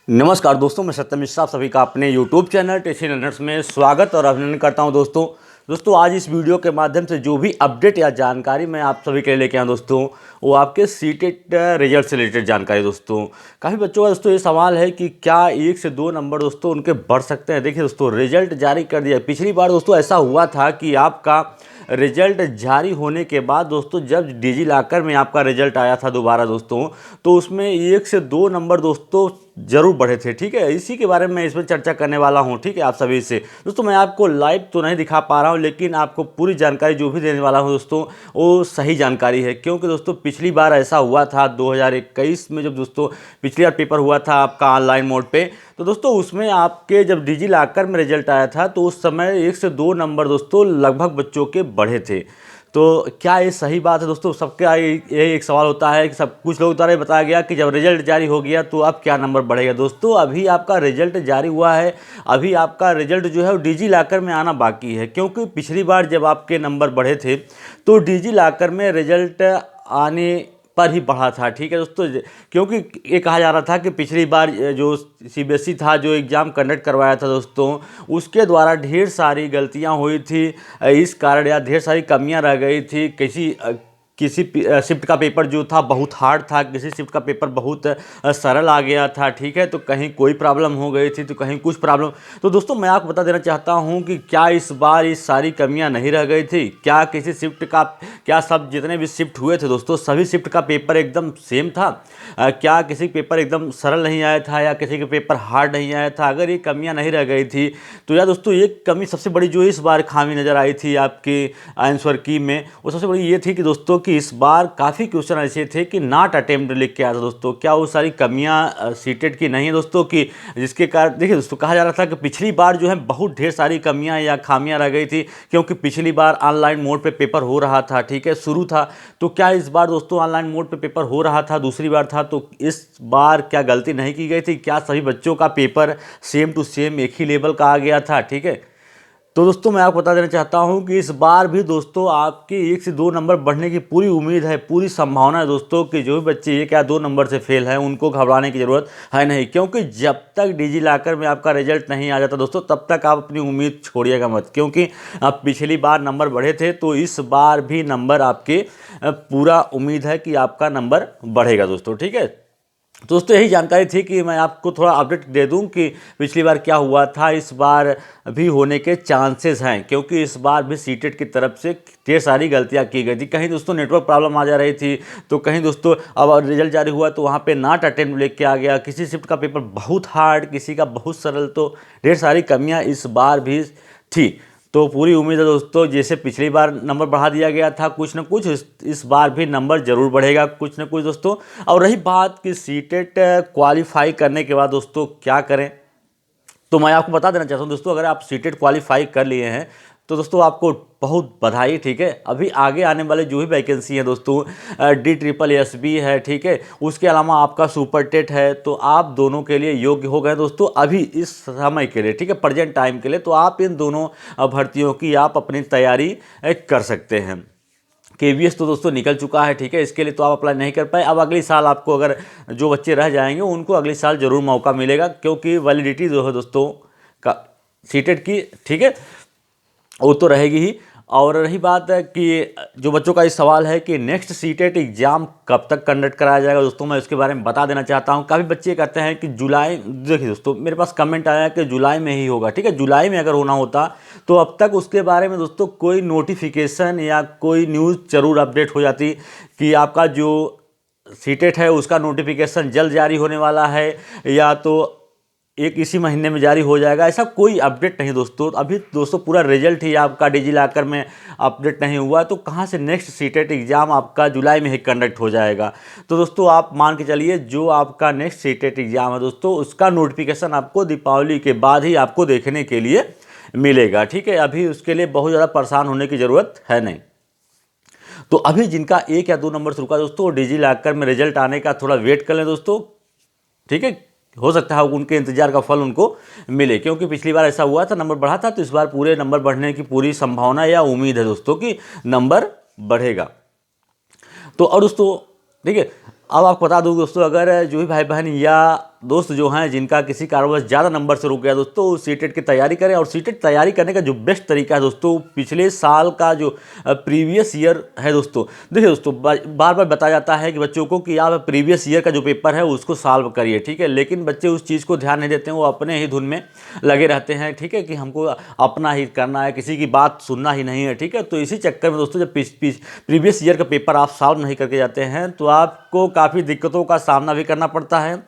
नमस्कार दोस्तों, मैं सत्यम मिश्रा आप सभी का अपने YouTube चैनल टेक्निकल लर्नर्स में स्वागत और अभिनंदन करता हूं। दोस्तों आज इस वीडियो के माध्यम से जो भी अपडेट या जानकारी मैं आप सभी के लिए लेके आया दोस्तों, वो आपके सीटेट रिजल्ट से रिलेटेड जानकारी। दोस्तों काफ़ी बच्चों का दोस्तों ये सवाल है कि क्या 1 से 2 नंबर दोस्तों उनके बढ़ सकते हैं। देखिए दोस्तों, रिजल्ट जारी कर दिया। पिछली बार दोस्तों ऐसा हुआ था कि आपका रिजल्ट जारी होने के बाद दोस्तों जब डिजी लॉकर में आपका रिजल्ट आया था दोबारा दोस्तों, तो उसमें 1 से 2 नंबर दोस्तों जरूर बढ़े थे। ठीक है, इसी के बारे में मैं इसमें चर्चा करने वाला हूं। ठीक है, आप सभी से दोस्तों मैं आपको लाइव तो नहीं दिखा पा रहा हूं, लेकिन आपको पूरी जानकारी जो भी देने वाला हूं दोस्तों वो सही जानकारी है। क्योंकि दोस्तों पिछली बार ऐसा हुआ था 2021 में, जब दोस्तों पिछली बार पेपर हुआ था आपका ऑनलाइन मोड पे, तो दोस्तों उसमें आपके जब डिजी लॉकर में रिजल्ट आया था तो उस समय 1 से 2 नंबर दोस्तों लगभग बच्चों के बढ़े थे। तो क्या ये सही बात है दोस्तों? सबके यही एक सवाल होता है कि सब कुछ लोग द्वारा बताया गया कि जब रिजल्ट जारी हो गया तो अब क्या नंबर बढ़ेगा। दोस्तों अभी आपका रिजल्ट जारी हुआ है, अभी आपका रिजल्ट जो है वो डिजी लॉकर में आना बाकी है। क्योंकि पिछली बार जब आपके नंबर बढ़े थे तो डिजी लॉकर में रिजल्ट आने पर ही बढ़ा था। ठीक है दोस्तों, क्योंकि ये कहा जा रहा था कि पिछली बार जो सीबीएसई था जो एग्ज़ाम कंडक्ट करवाया था दोस्तों, उसके द्वारा ढेर सारी गलतियां हुई थी। इस कारण या ढेर सारी कमियां रह गई थी। किसी शिफ्ट का पेपर जो था बहुत हार्ड था, किसी शिफ्ट का पेपर बहुत सरल आ गया था। ठीक है, तो कहीं कोई प्रॉब्लम हो गई थी तो कहीं कुछ प्रॉब्लम। तो दोस्तों मैं आपको बता देना चाहता हूं कि क्या इस बार ये सारी कमियां नहीं रह गई थी? क्या किसी शिफ्ट का, क्या सब जितने भी शिफ्ट हुए थे दोस्तों सभी शिफ्ट का पेपर एकदम सेम था? क्या किसी पेपर एकदम सरल नहीं आया था या किसी के पेपर हार्ड नहीं आया था? अगर ये कमियां नहीं रह गई थी तो यार दोस्तों एक कमी सबसे बड़ी जो इस बार खामी नज़र आई थी आपके आंसर की में, वो सबसे बड़ी ये थी कि दोस्तों कि इस बार काफ़ी क्वेश्चन ऐसे थे कि नॉट अटेम्प्ट लिख के आया था दोस्तों। क्या वो सारी कमियां सीटेट की नहीं है दोस्तों? कि जिसके कारण देखिए दोस्तों कहा जा रहा था कि पिछली बार जो है बहुत ढेर सारी कमियां या खामियां रह गई थी, क्योंकि पिछली बार ऑनलाइन मोड पे पेपर हो रहा था। ठीक है, शुरू था। तो क्या इस बार दोस्तों ऑनलाइन मोड पे पेपर हो रहा था, दूसरी बार था, तो इस बार क्या गलती नहीं की गई थी? क्या सभी बच्चों का पेपर सेम टू सेम एक ही लेवल का आ गया था? ठीक है, तो दोस्तों मैं आपको बता देना चाहता हूं कि इस बार भी दोस्तों आपके 1 से 2 नंबर बढ़ने की पूरी उम्मीद है, पूरी संभावना है दोस्तों कि जो भी बच्चे 1 या 2 नंबर से फेल हैं उनको घबराने की ज़रूरत है नहीं। क्योंकि जब तक डिजी लॉकर में आपका रिजल्ट नहीं आ जाता दोस्तों तब तक आप अपनी उम्मीद छोड़िएगा मत। क्योंकि अब पिछली बार नंबर बढ़े थे तो इस बार भी नंबर आपके पूरा उम्मीद है कि आपका नंबर बढ़ेगा दोस्तों। ठीक है, दोस्तों यही जानकारी थी कि मैं आपको थोड़ा अपडेट दे दूं कि पिछली बार क्या हुआ था, इस बार भी होने के चांसेस हैं। क्योंकि इस बार भी सीटेट की तरफ से ढेर सारी गलतियां की गई थी। कहीं दोस्तों नेटवर्क प्रॉब्लम आ जा रही थी, तो कहीं दोस्तों अब रिजल्ट जारी हुआ तो वहाँ पे नॉट अटेम्प्ट लेके आ गया। किसी शिफ्ट का पेपर बहुत हार्ड, किसी का बहुत सरल, तो ढेर सारी कमियाँ इस बार भी थी। तो पूरी उम्मीद है दोस्तों जैसे पिछली बार नंबर बढ़ा दिया गया था कुछ न कुछ, इस बार भी नंबर जरूर बढ़ेगा कुछ न कुछ दोस्तों। और रही बात कि सीटेट क्वालिफाई करने के बाद दोस्तों क्या करें, तो मैं आपको बता देना चाहता हूं दोस्तों, अगर आप सीटेट क्वालिफाई कर लिए हैं तो दोस्तों आपको बहुत बधाई। ठीक है, अभी आगे आने वाले जो भी वैकेंसी है दोस्तों, DSSB है, ठीक है, उसके अलावा आपका सुपर टेट है, तो आप दोनों के लिए योग्य हो गए दोस्तों अभी इस समय के लिए। ठीक है, प्रेजेंट टाइम के लिए, तो आप इन दोनों भर्तियों की आप अपनी तैयारी कर सकते हैं। KVS तो दोस्तों निकल चुका है। ठीक है, इसके लिए तो आप अप्लाई नहीं कर पाए। अब अगले साल आपको, अगर जो बच्चे रह जाएंगे उनको अगले साल जरूर मौका मिलेगा, क्योंकि वैलिडिटी जो है दोस्तों का सीटेट की, ठीक है, वो तो रहेगी ही। और रही बात है कि जो बच्चों का इस सवाल है कि नेक्स्ट सीटेट एग्जाम कब तक कंडक्ट कराया जाएगा दोस्तों, मैं उसके बारे में बता देना चाहता हूं। काफ़ी बच्चे कहते हैं कि जुलाई, देखिए दोस्तों मेरे पास कमेंट आया कि जुलाई में ही होगा। ठीक है, जुलाई में अगर होना होता तो अब तक उसके बारे में दोस्तों कोई नोटिफिकेशन या कोई न्यूज़ जरूर अपडेट हो जाती कि आपका जो सीटेट है उसका नोटिफिकेशन जल्द जारी होने वाला है या तो एक इसी महीने में जारी हो जाएगा। ऐसा कोई अपडेट नहीं दोस्तों। अभी दोस्तों पूरा रिजल्ट ही आपका डिजी लॉकर में अपडेट नहीं हुआ, तो कहाँ से नेक्स्ट सीटेट एग्ज़ाम आपका जुलाई में ही कंडक्ट हो जाएगा। तो दोस्तों आप मान के चलिए जो आपका नेक्स्ट सीटेट एग्ज़ाम है दोस्तों उसका नोटिफिकेशन आपको दीपावली के बाद ही आपको देखने के लिए मिलेगा। ठीक है, अभी उसके लिए बहुत ज़्यादा परेशान होने की ज़रूरत है नहीं। तो अभी जिनका 1 या 2 नंबर से रुका दोस्तों, डिजी लॉकर में रिजल्ट आने का थोड़ा वेट कर लें दोस्तों। ठीक है, हो सकता है उनके इंतजार का फल उनको मिले, क्योंकि पिछली बार ऐसा हुआ था नंबर बढ़ा था, तो इस बार पूरे नंबर बढ़ने की पूरी संभावना या उम्मीद है दोस्तों कि नंबर बढ़ेगा। तो और दोस्तों देखिए, अब आपको बता दूं दोस्तों, अगर जो भी भाई बहन या दोस्त जो हैं जिनका किसी कारणवश ज़्यादा नंबर से रुक गया दोस्तों, सीटेट की तैयारी करें। और सीटेट तैयारी करने का जो बेस्ट तरीका है दोस्तों, पिछले साल का जो प्रीवियस ईयर है दोस्तों, देखिए दोस्तों बार बार बताया जाता है कि बच्चों को कि आप प्रीवियस ईयर का जो पेपर है उसको सॉल्व करिए, ठीक है। लेकिन बच्चे उस चीज़ को ध्यान नहीं देते हैं, वो अपने ही धुन में लगे रहते हैं, ठीक है, कि हमको अपना ही करना है, किसी की बात सुनना ही नहीं है, ठीक है। तो इसी चक्कर में दोस्तों जब प्रीवियस ईयर का पेपर आप सॉल्व नहीं करके जाते हैं तो आपको काफ़ी दिक्कतों का सामना भी करना पड़ता है।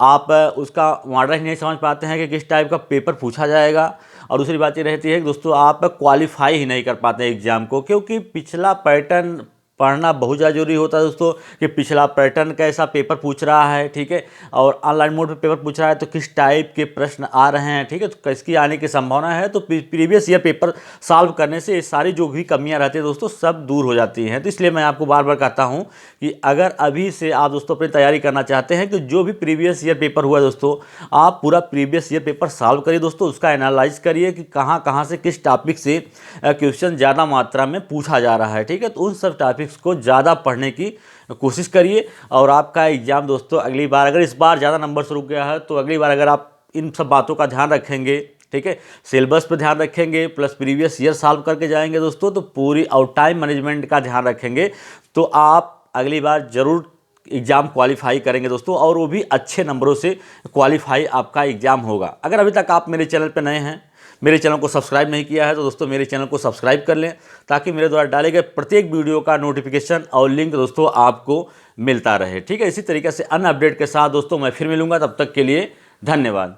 आप उसका मॉडल ही नहीं समझ पाते हैं कि किस टाइप का पेपर पूछा जाएगा। और दूसरी बात ये रहती है कि दोस्तों आप क्वालिफाई ही नहीं कर पाते एग्ज़ाम को, क्योंकि पिछला पैटर्न पढ़ना बहुत ज़्यादा जरूरी होता है दोस्तों, कि पिछला पैटर्न कैसा पेपर पूछ रहा है, ठीक है। और ऑनलाइन मोड पे पेपर पूछ रहा है तो किस टाइप के प्रश्न आ रहे हैं, ठीक है, तो किसकी आने की संभावना है। तो प्रीवियस ईयर पेपर सॉल्व करने से ये सारी जो भी कमियां रहती है दोस्तों सब दूर हो जाती हैं। तो इसलिए मैं आपको बार बार कहता हूं कि अगर अभी से आप दोस्तों अपनी तैयारी करना चाहते हैं कि जो भी प्रीवियस ईयर पेपर हुआ है दोस्तों, आप पूरा प्रीवियस ईयर पेपर सॉल्व करिए दोस्तों, उसका एनालाइज करिए कि कहाँ कहाँ से किस टॉपिक से क्वेश्चन ज़्यादा मात्रा में पूछा जा रहा है, ठीक है। तो उन सब टॉपिक्स को ज़्यादा पढ़ने की कोशिश करिए और आपका एग्ज़ाम दोस्तों अगली बार, अगर इस बार ज़्यादा नंबर से रुक गया है तो अगली बार अगर आप इन सब बातों का ध्यान रखेंगे, ठीक है, सिलेबस पर ध्यान रखेंगे, प्लस प्रीवियस ईयर सॉल्व करके जाएंगे दोस्तों, तो पूरी और टाइम मैनेजमेंट का ध्यान रखेंगे, तो आप अगली बार ज़रूर एग्ज़ाम क्वालिफाई करेंगे दोस्तों, और वो भी अच्छे नंबरों से क्वालिफाई आपका एग्ज़ाम होगा। अगर अभी तक आप मेरे चैनल पर नए हैं, मेरे चैनल को सब्सक्राइब नहीं किया है तो दोस्तों मेरे चैनल को सब्सक्राइब कर लें, ताकि मेरे द्वारा डाले गए प्रत्येक वीडियो का नोटिफिकेशन और लिंक दोस्तों आपको मिलता रहे, ठीक है। इसी तरीके से अन्य अपडेट के साथ दोस्तों मैं फिर मिलूंगा, तब तक के लिए धन्यवाद।